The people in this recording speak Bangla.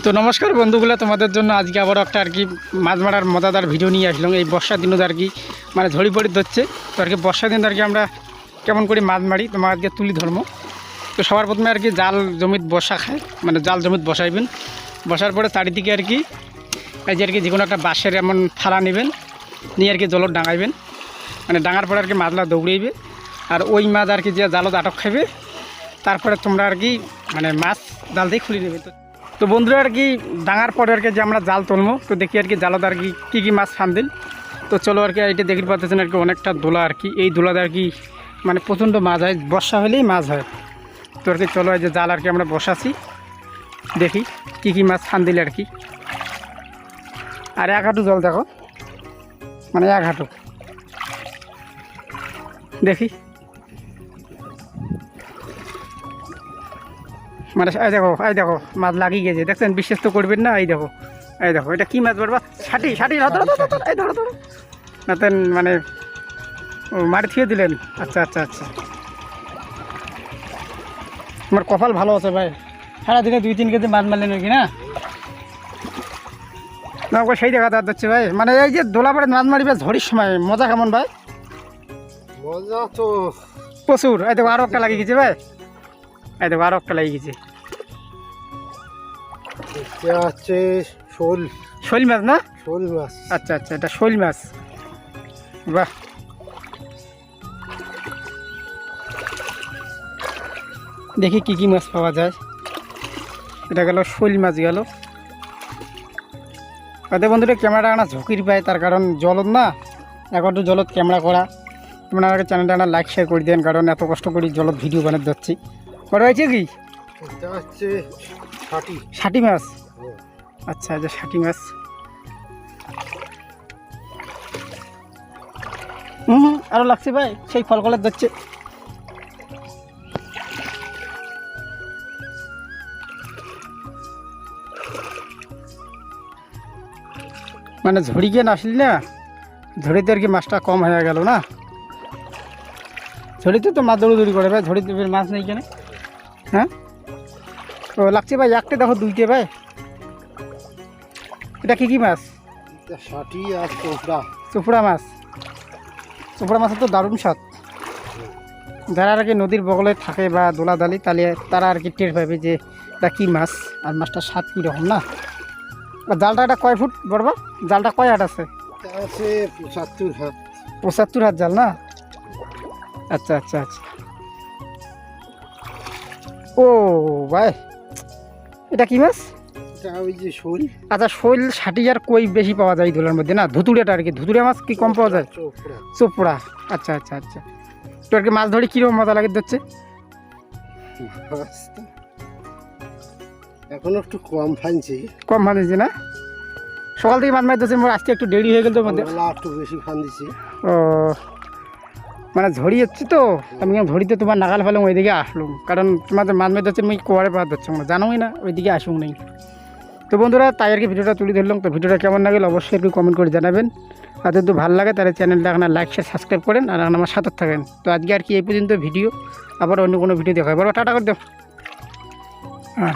তো নমস্কার বন্ধুগুলো, তোমাদের জন্য আজকে আবার একটা আর কি মাছ মারার মজাদার ভিডিও নিয়ে আসলাম। এই বর্ষার দিনও আর কি মানে ঝড়ি পড়ি ধরছে, তো আর কি বর্ষার দিন আর কি আমরা কেমন করে মাছ মারি তোমার আজকে তুলি ধর্ম। তো সবার প্রথমে আর কি জাল জমিত বসা খায়, মানে জাল জমিত বসাইবেন। বসার পরে চারিদিকে আর কি এই যে আর কি যে কোনো একটা বাঁশের এমন থালা নেবেন, নিয়ে আর কি জলত ডাঙাইবেন। মানে ডাঙার পরে আর কি মাছলা দৌড়াইবে, আর ওই মাছ আর কি যে জালত আটক খাইবে। তারপরে তোমরা আর কি মানে মাছ জাল দিয়ে খুলে নেবে। তো বন্ধুরা আর কি ডাঙার পরে আর কি যে আমরা জাল তুলবো, তো দেখি আর কি জালত আর কি কী মাছ ফান্দিল। তো চলো আর কি এটা দেখতে পাচ্ছেন আর কি অনেকটা দোলা আর কি, এই দোলাতে আর কি মানে প্রচণ্ড মাছ হয়, বর্ষা হলেই মাছ হয়। তো আর কি চলো এই যে জাল আর কি আমরা বসাছি, দেখি কী মাছ ফান্দিল আর কি। আর এক হাঁটু জল দেখো, মানে এক হাঁটু, দেখি মানে এই দেখো মাছ লাগিয়ে গেছে, দেখছেন? বিশ্বাস তো করবেন না। এই দেখো এটা কী মাছ বলবা? ষাটি এই ধরো না তেন মানে মারি থুয়ে দিলেন। আচ্ছা আচ্ছা আচ্ছা, তোমার কপাল ভালো আছে ভাই, সারাদিনে 2-3 কেজি মাছ মারলেন আর কি না? না ওকে সেই দেখা যাচ্ছে ভাই, মানে এই যে দোলা পরে মাছ মারিবে ঝড়ির সময় মজা কেমন ভাই? মজা তো প্রচুর। এই দেখো আরও একটা লাগিয়ে গেছে ভাই, এই দেখো আরও একটা লাগিয়ে গেছে। হচ্ছে শোল মাছ না? শোল মাছ। আচ্ছা আচ্ছা, এটা শোল মাছ, বাহ। দেখি কি মাছ পাওয়া যায়। এটা গেল শোল মাছ গেল। তাতে বন্ধুরা ক্যামেরাটা আনা ঝুঁকির পায়, তার কারণ জলত না, এখন তো জলত ক্যামেরা করা। আপনারা চ্যানেলটা আনা লাইক শেয়ার করে দেন, কারণ এত কষ্ট করে জলত ভিডিও বানাতে যাচ্ছি। করা হয়েছে কি? এটা হচ্ছে ষাটি মাছ। আচ্ছা, এটা ষাটি মাছ। আরও লাগছে ভাই, সেই ফলকলের যাচ্ছে। মানে ঝড়িকে না আসলি না, ঝড়িতে আর কি মাছটা কম হয়ে গেল না। ঝড়িতে তো মাছ দৌড়ি করে ভাই, ঝড়িতে মাছ নেই কেন? হ্যাঁ ও লাগছে ভাই, একটা দেখো, 2টে ভাই। এটা কি মাছ? ষাটি আর চোপড়া মাছ। চোপড়া মাছের তো দারুণ স্বাদ। যারা আর কি নদীর বগলে থাকে বা দোলাদালি, তাহলে তারা আর কি টের পাবে যে এটা কী মাছ আর মাছটার স্বাদ কীরকম না। জালটা এটা কয় ফুট বড়বা? জালটা কয় হাত আছে? 75 হাত। 75 হাত জাল না? আচ্ছা আচ্ছা আচ্ছা। ও ভাই, এটা কি মাছ? ওই যে শোল। আচ্ছা, শোল ষাটি আর কই বেশি পাওয়া যায় দোলার মধ্যে না? ধুতুড়িয়াটা আর কি, ধুতুড়িয়া মাছ কি কম পাওয়া যায়? চোপড়া। আচ্ছা আচ্ছা আচ্ছা। তো আর কি মাছ ধরে কীরকম মজা লাগে যাচ্ছে? এখন একটু কম ফানছি না? সকাল থেকে মাছ মারতেছে, আজকে একটু দেরি হয়ে গেল তো মধ্যে, একটু বেশি ফানছি। ও মানে ঝড়ি হচ্ছে তো, আমি ঝড়িতে তোমার নাগাল ফেলাম, ওইদিকে আসলাম। কারণ তোমাদের মাছ মারতে আমি কোয়ারে পাওয়া যাচ্ছে না, জানোই না, ওইদিকে আসুন নেই। তো বন্ধুরা তাই আর কি ভিডিওটা তুলে ধরলাম। তো ভিডিওটা কেমন লাগলো অবশ্যই একটু কমেন্ট করে জানাবেন। আর যদি ভালো লাগে তাহলে চ্যানেলটা আপনার লাইক শেয়ার সাবস্ক্রাইব করেন, আর আমার সাথে থাকেন। তো আজকে আর কি এই পর্যন্ত ভিডিও, আবার অন্য কোনো ভিডিও দেখা হয়। বড় টাটা করে দাও। হ্যাঁ।